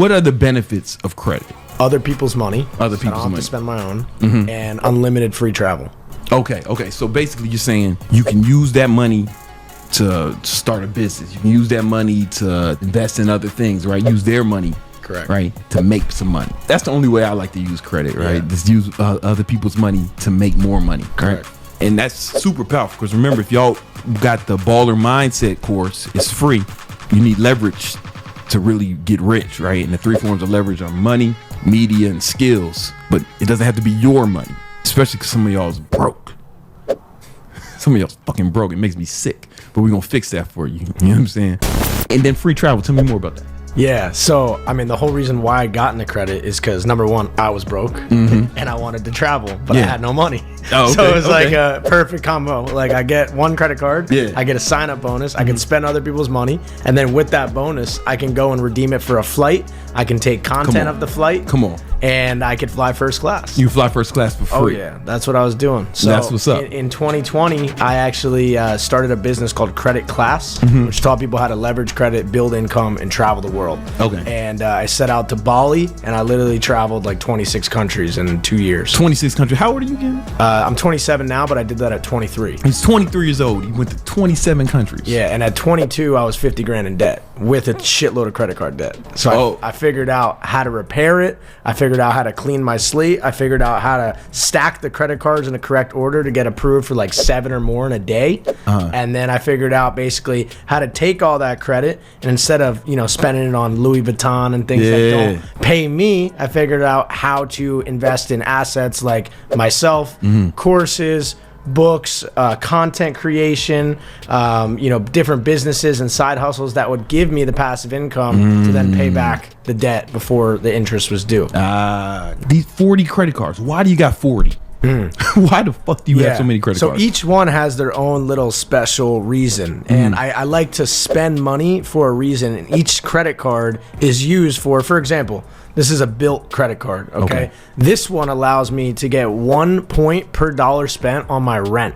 What are the benefits of credit? Other people's money. Other I people's don't have money. to spend my own. And unlimited free travel. Okay. So basically you're saying you can use that money to start a business. You can use that money to invest in other things, right? Use their money. Correct. Right? To make some money. That's the only way I like to use credit, right? Yeah. Just use other people's money to make more money. Correct. Right? And that's super powerful because remember, if y'all got the baller mindset course, it's free. You need leverage to really get rich, right? And the 3 forms of leverage are money, media, and skills. But it doesn't have to be your money, especially because some of y'all's broke. Some of y'all's fucking broke. It makes me sick. But we're going to fix that for you. You know what I'm saying? And then free travel. Tell me more about that. Yeah, so I mean, the whole reason why I got into credit is because number one, I was broke and I wanted to travel, but I had no money. Oh, okay, so it was like a perfect combo. Like I get one credit card, I get a sign-up bonus, I can spend other people's money, and then with that bonus, I can go and redeem it for a flight. I can take content of the flight. Come on. And I could fly first class. You fly first class for free. Oh yeah, that's what I was doing. So that's what's up. In 2020, I actually started a business called Credit Class, which taught people how to leverage credit, build income, and travel the world. Okay. And I set out to Bali, and I literally traveled like 26 countries in 2 years. 26 countries. How old are you again? I'm 27 now, but I did that at 23. He's 23 years old. He went to 27 countries. Yeah, and at 22, I was 50 grand in debt with a shitload of credit card debt. So I figured out how to repair it. I figured out how to clean my slate. I figured out how to stack the credit cards in the correct order to get approved for like 7 or more in a day. And then I figured out basically how to take all that credit and instead of, spending it on Louis Vuitton and things that don't pay me, I figured out how to invest in assets like myself, courses, books, content creation, different businesses and side hustles that would give me the passive income to then pay back the debt before the interest was due. These 40 credit cards. Why do you got 40? Why the fuck do you have so many credit cards? So each one has their own little special reason. And I like to spend money for a reason. And each credit card is used for example, this is a Bilt credit card, okay? This one allows me to get 1 point per dollar spent on my rent.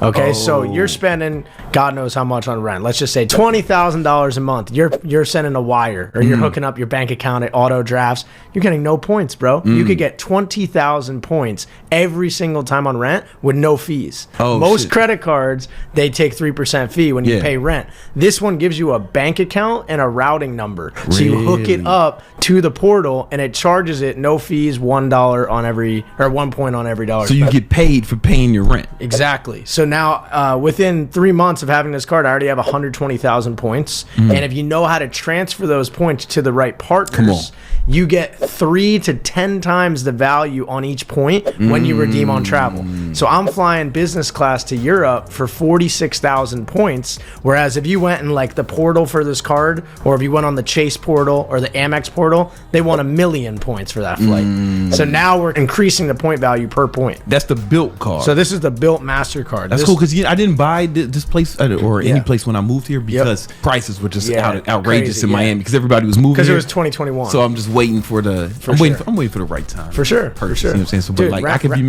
Okay, so you're spending God knows how much on rent. Let's just say $20,000 a month. You're sending a wire or you're hooking up your bank account at auto drafts. You're getting no points, bro. You could get 20,000 points every single time on rent with no fees. Most credit cards, they take 3% fee when you pay rent. This one gives you a bank account and a routing number. So you hook it up to the portal and it charges it no fees, $1 on every or 1 point on every dollar. So you get paid for paying your rent. Exactly. So now, within 3 months of having this card, I already have 120,000 points. And if you know how to transfer those points to the right partners, you get 3 to 10 times the value on each point when you redeem on travel. So I'm flying business class to Europe for 46,000 points. Whereas if you went in like the portal for this card, or if you went on the Chase portal or the AMEX portal, they want 1 million points for that flight. So now we're increasing the point value per point. That's the Bilt card. So this is the Bilt MasterCard. That's cool because I didn't buy this place or any place when I moved here because prices were just outrageous in Miami because everybody was moving. Because it was 2021. So I'm just waiting for I'm waiting for the right time. For sure. You know what I'm saying? So, but like I could be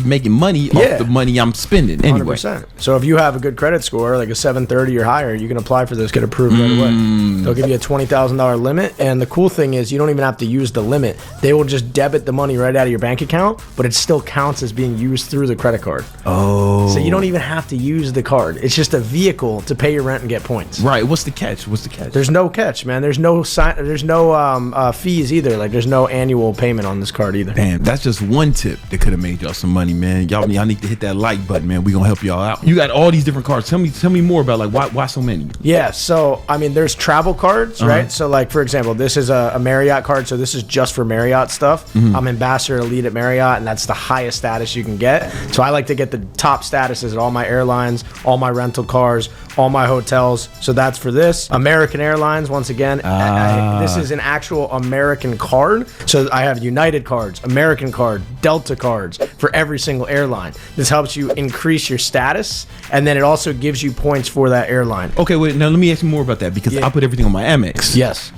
making money off the money I'm spending anyway. 100%. So if you have a good credit score, like a 730 or higher, you can apply for this, get approved right away. They'll give you a $20,000 limit, and the cool thing is you don't even have to use the limit. They will just debit the money right out of your bank account, but it still counts as being used through the credit card. So you don't even have to use the card. It's just a vehicle to pay your rent and get points. Right. What's the catch? There's no catch, man. There's no fees either. Like there's no annual payment on this card either. Damn, that's just one tip that could have made y'all some money, man. Y'all need to hit that like button, man. We gonna help y'all out. You got all these different cards. Tell me more about like why so many? Yeah, so I mean, there's travel cards, right? So like for example, this is a Marriott card. So this is just for Marriott stuff. I'm ambassador elite at Marriott, and that's the highest status you can get. So I like to get the top statuses at all my airlines, all my rental cars, all my hotels. So that's for this. American Airlines, once again, this is an actual American card. So I have United cards, American card, Delta cards for every single airline. This helps you increase your status, and then it also gives you points for that airline. Okay, wait, now let me ask you more about that because I put everything on my Amex. Yes.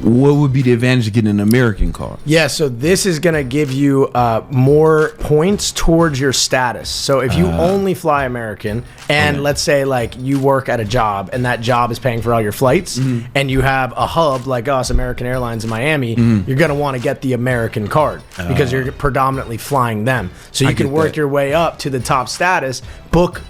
what would be the advantage of getting an American card? Yeah, so this is going to give you more points towards your status. So if you only fly American, and let's say like you work at a job and that job is paying for all your flights, and you have a hub like us, American Airlines in Miami, you're going to want to get the American card because you're predominantly flying them. So you can work your way up to the top status, book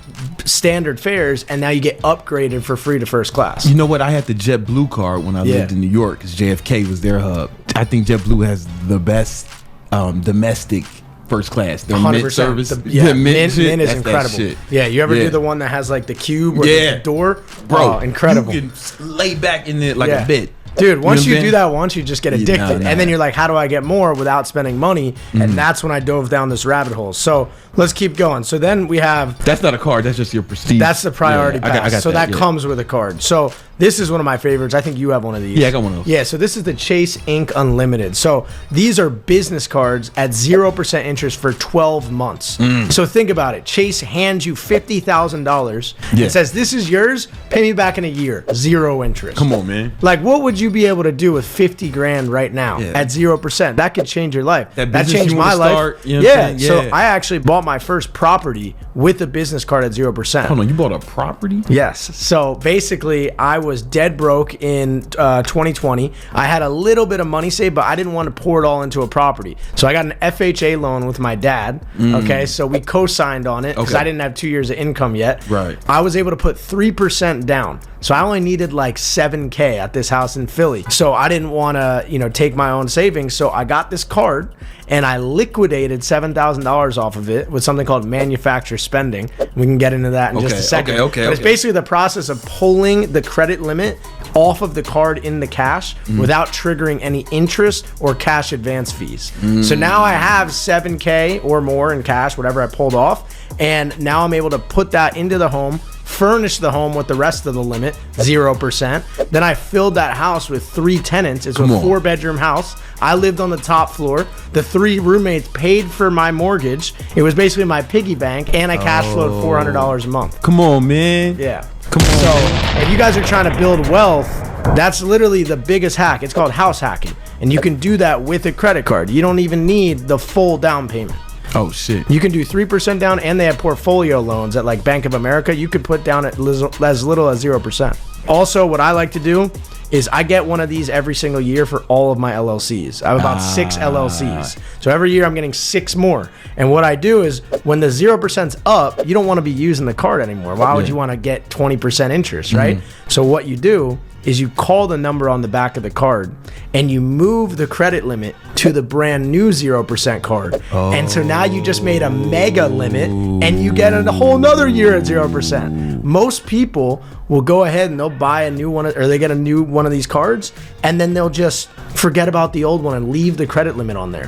standard fares, and now you get upgraded for free to first class. You know what? I had the JetBlue card when I lived in New York because JFK was their hub. I think JetBlue has the best domestic first class. Their 100%. Mint service. Mint is incredible. Yeah, you ever do the one that has like the cube or the door? Bro, incredible. You can lay back in it like a bit. Dude, once you do that once, you just get addicted. And then you're like, how do I get more without spending money? And that's when I dove down this rabbit hole. So let's keep going. So then we have... That's not a card. That's just your prestige. That's the priority pass. I got so that comes with a card. So this is one of my favorites. I think you have one of these. Yeah, I got one of those. Yeah, so this is the Chase Ink Unlimited. So these are business cards at 0% interest for 12 months. So think about it. Chase hands you $50,000 and says, this is yours. Pay me back in a year. 0 interest. Come on, man. Like, what would you be able to do with 50 grand right now at 0%? That could change your life. That changed my life. You know So I actually bought my first property with a business card at 0%. Hold on, you bought a property? Yes. So basically, I was dead broke in 2020. I had a little bit of money saved, but I didn't want to pour it all into a property. So I got an FHA loan with my dad. Okay, so we co-signed on it because I didn't have 2 years of income yet. Right. I was able to put 3% down. So I only needed like $7K at this house in Philly. So I didn't want to, take my own savings. So I got this card and I liquidated $7,000 off of it with something called manufacturer spending. We can get into that in just a second. But it's basically the process of pulling the credit limit off of the card in the cash without triggering any interest or cash advance fees. So now I have $7K or more in cash, whatever I pulled off. And now I'm able to put that into the home, furnish the home with the rest of the limit, 0%. Then I filled that house with 3 tenants. It's a 4-bedroom house. I lived on the top floor. The 3 roommates paid for my mortgage. It was basically my piggy bank, and I cash flowed $400 a month. Come on, man. Yeah. Come on. So if you guys are trying to build wealth, that's literally the biggest hack. It's called house hacking. And you can do that with a credit card. You don't even need the full down payment. Oh, shit. You can do 3% down, and they have portfolio loans at like Bank of America. You could put down at as little as 0%. Also, what I like to do is I get one of these every single year for all of my LLCs. I have about 6 LLCs. So every year I'm getting 6 more. And what I do is when the 0%'s up, you don't want to be using the card anymore. Why would you want to get 20% interest, right? So what you do is you call the number on the back of the card and you move the credit limit to the brand new 0% card. And so now you just made a mega limit and you get a whole nother year at 0%. Most people will go ahead and they'll buy a new one, or they get a new one of these cards, and then they'll just forget about the old one and leave the credit limit on there.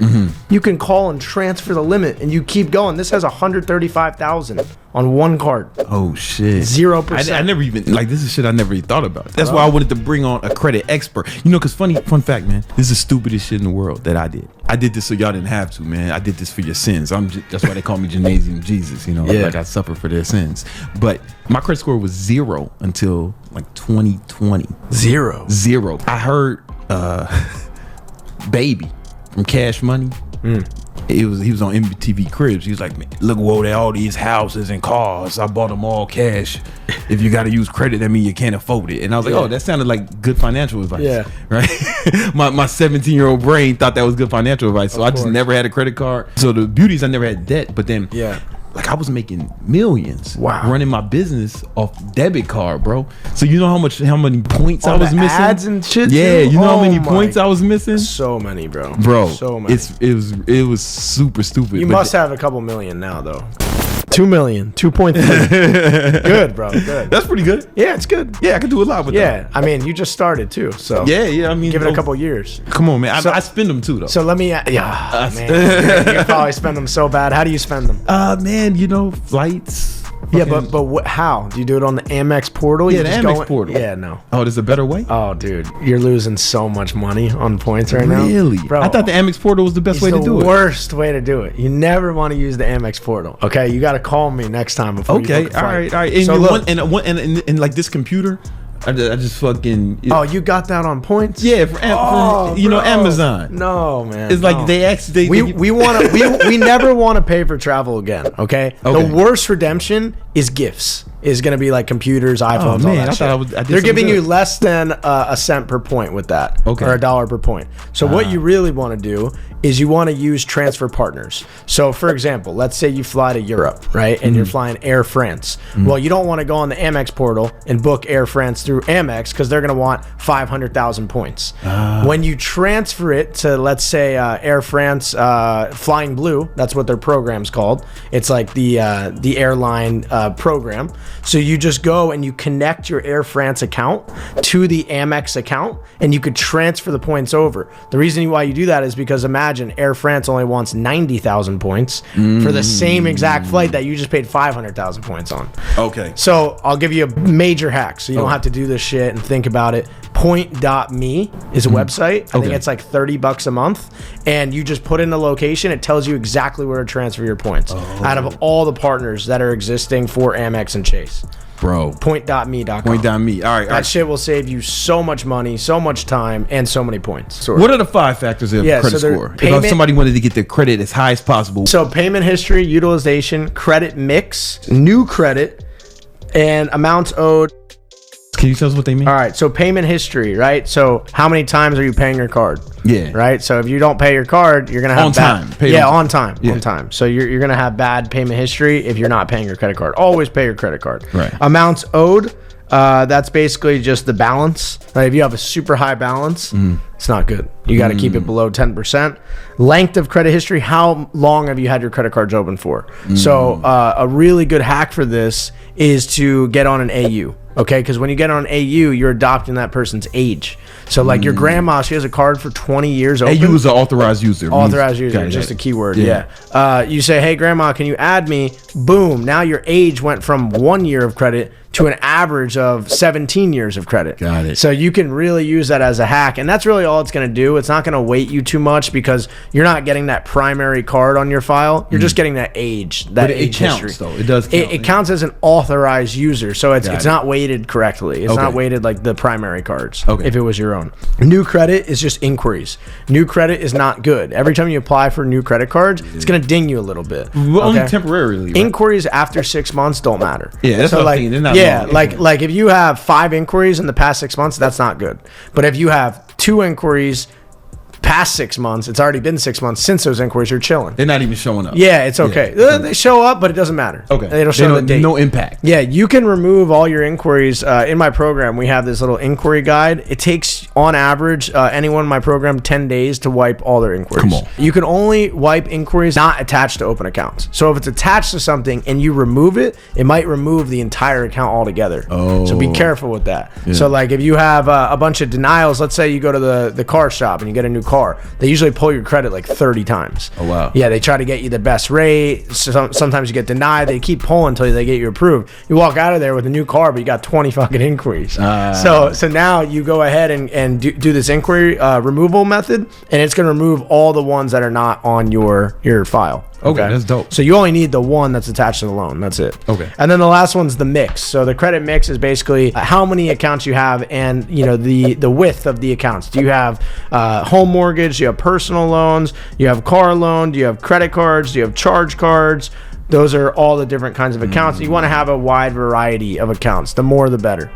You can call and transfer the limit and you keep going. This has 135,000 on one card. Oh shit. 0%. I never even, like, this is shit I never even thought about. That's why I wanted to bring on a credit expert. Cause fun fact, man, this is the stupidest shit in the world that I did. I did this so y'all didn't have to, man. I did this for your sins. That's why they call me Gymnasium Jesus, like I suffer for their sins. But my credit score was 0 until like 2020. 0. I heard Baby from Cash Money. He was on MTV Cribs. He was like, man, look, whoa, there all these houses and cars. I bought them all cash. If you got to use credit, that means you can't afford it. And I was like, oh, that sounded like good financial advice. Yeah. Right? my 17-year-old brain thought that was good financial advice. So I just never had a credit card. So the beauty is I never had debt. But then, like, I was making millions running my business off debit card, bro. So you know how many points I was missing? Ads and shit. Yeah, you know how many points I was missing? So many, bro. So many. It was super stupid. You must have a couple million now, though. 2 million, 2.3. Good, bro. Good. That's pretty good. Yeah, it's good. Yeah, I could do a lot with that. Yeah, I mean, you just started too, so yeah. I mean, give it a couple years. Come on, man. I spend them too, though. So let me, man, you probably spend them so bad. How do you spend them? Man, flights. Yeah, but how do you do it on the AMEX portal? Yeah, the AMEX portal. Yeah, no. Oh, there's a better way? Oh, dude, you're losing so much money on points right now. Really, bro? I thought the AMEX portal was the best way to do it. The worst way to do it. You never want to use the AMEX portal. Okay, you got to call me next time before. Okay, you book a flight. all right. And so and like this computer. I just fucking. Oh, you got that on points? Yeah, for bro. Amazon. No, man. It's like no. they actually. We want to. We never want to pay for travel again. Okay. The worst redemption is gifts. Is going to be like computers, iPhones, all that shit. They're giving you less than a cent per point with that, or $1 per point. So what you really want to do is you want to use transfer partners. So for example, let's say you fly to Europe, right? And you're flying Air France. Well, you don't want to go on the AMEX portal and book Air France through AMEX because they're going to want 500,000 points. When you transfer it to, let's say, Air France Flying Blue, that's what their program's called. It's like the airline program. So you just go and you connect your Air France account to the Amex account, and you could transfer the points over. The reason why you do that is because imagine Air France only wants 90,000 points for the same exact flight that you just paid 500,000 points on. Okay. So I'll give you a major hack so you don't have to do this shit and think about it. Point.me is a website. I think it's like $30 a month, and you just put in the location. It tells you exactly where to transfer your points out of all the partners that are existing for Amex and Chase. Bro. Point.me.com. Point.me. All right. That shit will save you so much money, so much time, and so many points. What are the 5 factors of credit score? If somebody wanted to get their credit as high as possible. So payment history, utilization, credit mix, new credit, and amounts owed. Can you tell us what they mean? All right. So payment history, right? So how many times are you paying your card? Yeah. Right. So if you don't pay your card, you're gonna have on time. So you're gonna have bad payment history if you're not paying your credit card. Always pay your credit card. Right. Amounts owed. That's basically just the balance. Right? If you have a super high balance, it's not good. You got to keep it below 10%. Length of credit history. How long have you had your credit cards open for? So a really good hack for this is to get on an AU. Okay, because when you get on an AU, you're adopting that person's age. So like your grandma, she has a card for 20 years open. AU is an authorized user. Authorized user, just a keyword. Yeah. You say, hey, grandma, can you add me? Boom. Now your age went from 1 year of credit to an average of 17 years of credit. Got it. So you can really use that as a hack. And that's really all it's going to do. It's not going to weight you too much because you're not getting that primary card on your file. You're just getting that age, age counts, history. Though. It does count. It counts as an authorized user. So it's not weighted correctly. It's not weighted like the primary cards if it was your own. New credit is just inquiries. New credit is not good. Every time you apply for new credit cards, it's going to ding you a little bit. Well, only temporarily. Right? Inquiries after 6 months don't matter. Yeah, that's what I'm thinking. They're not like if you have 5 inquiries in the past 6 months, that's not good. But if you have 2 inquiries past 6 months, it's already been 6 months since those inquiries, you're chilling. They're not even showing up. Yeah, it's okay. They show up, but it doesn't matter. Okay. It'll show the date. No impact. Yeah, you can remove all your inquiries. In my program, we have this little inquiry guide. It takes, on average, anyone in my program 10 days to wipe all their inquiries. Come on. You can only wipe inquiries not attached to open accounts. So if it's attached to something and you remove it, it might remove the entire account altogether. Oh. So be careful with that. Yeah. So like if you have a bunch of denials, let's say you go to the car shop and you get a new car, they usually pull your credit like 30 times. Oh, wow. Yeah, they try to get you the best rate. Sometimes you get denied. They keep pulling until they get you approved. You walk out of there with a new car, but you got 20 fucking inquiries. So now you go ahead and do this inquiry removal method, and it's going to remove all the ones that are not on your file. Okay, that's dope. So you only need the one that's attached to the loan. That's it. Okay. And then the last one's the mix. So the credit mix is basically how many accounts you have and the width of the accounts. Do you have home mortgage? Do you have personal loans? Do you have car loan? Do you have credit cards? Do you have charge cards? Those are all the different kinds of accounts. You want to have a wide variety of accounts. The more, the better.